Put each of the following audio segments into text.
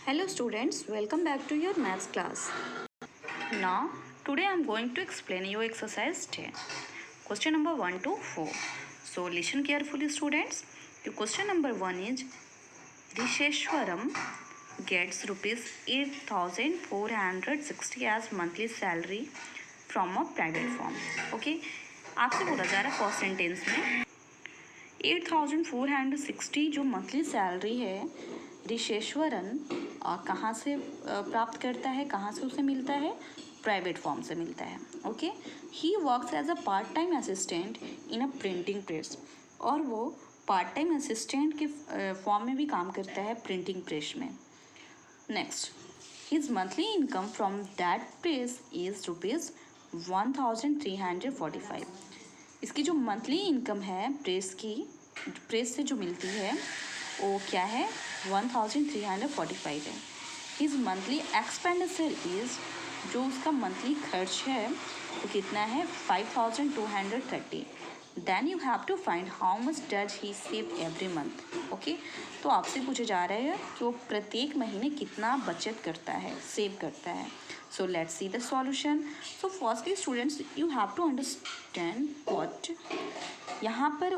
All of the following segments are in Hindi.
Hello students, welcome back to your maths class. Now, today I am going to explain you exercise 10. Question number 1 to 4. So listen carefully students. The question number 1 is Risheshwaram gets rupees 8,460 as monthly salary from a private firm. Okay, आपसे बोला जा रहा है फर्स्ट सेंटेंस में 8,460 जो मंथली सैलरी है रिशेश्वरन कहाँ से प्राप्त करता है, कहाँ से उसे मिलता है, प्राइवेट फॉर्म से मिलता है. Okay, he works as a part time assistant in a printing press. और वो पार्ट टाइम असिस्टेंट के फॉर्म में भी काम करता है प्रिंटिंग प्रेस में. Next, his monthly income from that press is rupees 1,345. इसकी जो मंथली इनकम है प्रेस से जो मिलती है वो क्या है 1,345 है. हिज मंथली एक्सपेंडिचर इज जो उसका मंथली खर्च है वो कितना है 5,230. Then you have to find how much does he save every month. Okay, तो आपसे पूछा जा रहा है कि वो प्रत्येक महीने कितना बचत करता है, सेव करता है. So let's see the solution. So firstly students you have to understand what यहाँ पर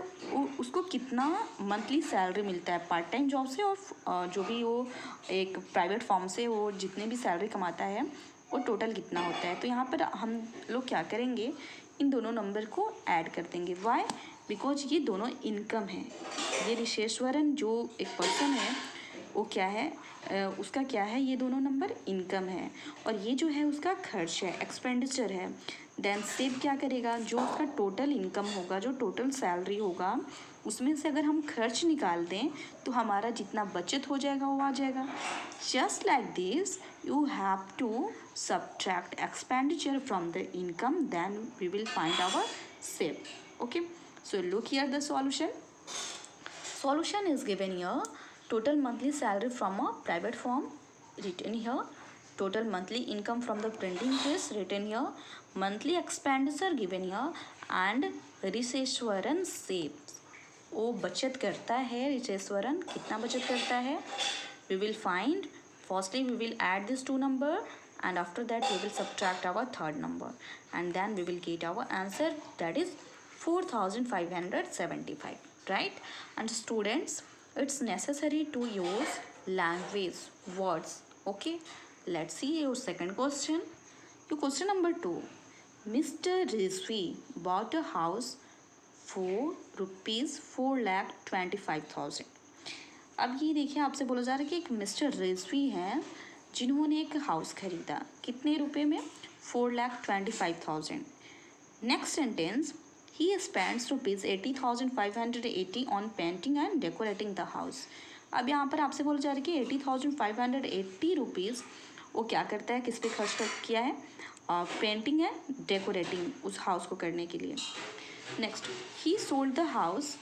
उसको कितना मंथली सैलरी मिलता है पार्ट टाइम जॉब से और जो भी वो एक प्राइवेट फॉर्म से वो जितने भी सैलरी कमाता है वो टोटल कितना होता है. तो यहाँ पर हम लोग क्या करेंगे, इन दोनों नंबर को ऐड कर देंगे. वाई? बिकॉज ये दोनों इनकम है. ये रिशेश्वरन जो एक पर्सन है वो क्या है, उसका क्या है, ये दोनों नंबर इनकम है और ये जो है उसका खर्च है, एक्सपेंडिचर है. देन सेव क्या करेगा, जो उसका टोटल इनकम होगा, जो टोटल सैलरी होगा उसमें से अगर हम खर्च निकाल दें तो हमारा जितना बचत हो जाएगा वो आ जाएगा. Just like this you have to subtract expenditure from the income, then we will find our save. Okay, so look here the solution. Solution is given here. Total monthly salary from a private firm written here. Total monthly income from the printing press written here. Monthly expenditure given here. And रिशेश्वरन saves. वो बचत करता है. रिशेश्वरन कितना बचत करता है? We will find. Firstly we will add these two number and after that we will subtract our third number and then we will get our answer, that is 4,575. Right? And students, it's necessary to use language words. Okay, let's see your second question. Your question number 2. Mr. Rizvi bought a house for rupees 4,25,000. अब ये देखिए आपसे बोला जा रहा है कि एक मिस्टर रिजवी हैं जिन्होंने एक हाउस खरीदा. कितने रुपए में? 4,25,000. Next sentence, he spends rupees 80,580 on painting and decorating the house. अब यहाँ पर आपसे बोला जा रहा है कि 80,580 रुपीज़ वो क्या करता है, किस पे खर्च किया है? पेंटिंग है, डेकोरेटिंग उस हाउस को करने के लिए. Next, he sold the house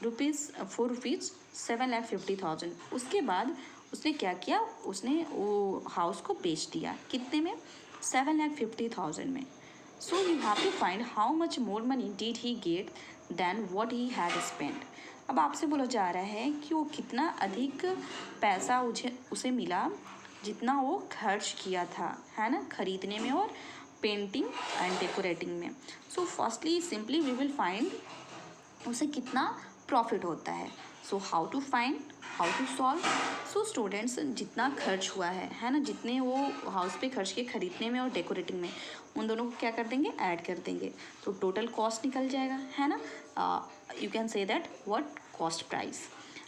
for rupees 7,50,000. उसके बाद उसने क्या किया, उसने वो हाउस को बेच दिया. कितने में? 7,50,000 में. So you have to find how much more money did he get than what he had spent. अब आपसे बोला जा रहा है कि वो कितना अधिक पैसा उसे मिला जितना वो खर्च किया था, है ना, खरीदने में और पेंटिंग एंड डेकोरेटिंग में. So firstly simply we will find उसे कितना प्रॉफिट होता है. So how to find, how to solve. So students, जितना खर्च हुआ है ना, जितने वो हाउस पे खर्च किए खरीदने में और डेकोरेटिंग में, उन दोनों को क्या कर देंगे, ऐड कर देंगे. तो टोटल कॉस्ट निकल जाएगा, है ना. You can say that what cost price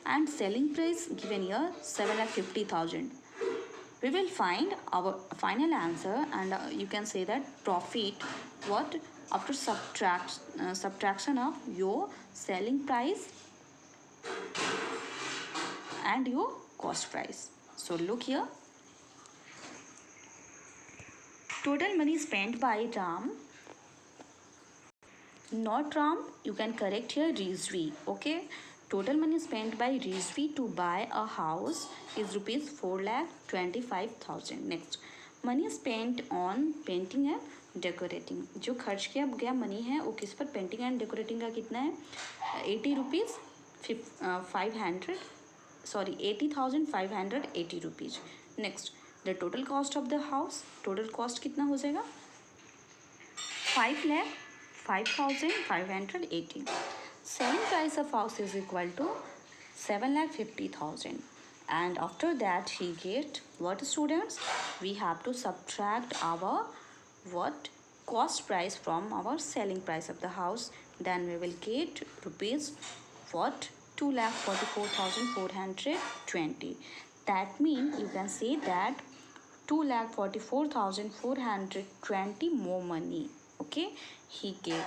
and selling price given here 7,50,000. We will find our final answer and you can say that profit what after subtraction of your selling price and your cost price. So look here. Total money spent by Ram, not Ram, you can correct here Rizvi. Okay, total money spent by Rizvi to buy a house is rupees 4,25,000. Next, money spent on painting and decorating. जो खर्च किया गया मनी है वो किस पर? पेंटिंग एंड डेकोरेटिंग का कितना है? 80 rupees 500 80,580 rupees. Next the total cost of the house, total cost कितना हो जाएगा 5,05,580। Selling price of house is equal to 7,50,000 and after that he get what students, we have to subtract our what cost price from our selling price of the house, then we will get rupees what 2,44,420. that means you can say that 2,44,420 more money, okay, he gave,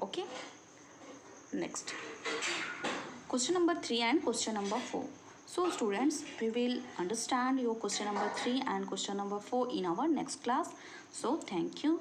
okay. Next question number 3 and question number 4. So students, we will understand your question number 3 and question number 4 in our next class. So thank you.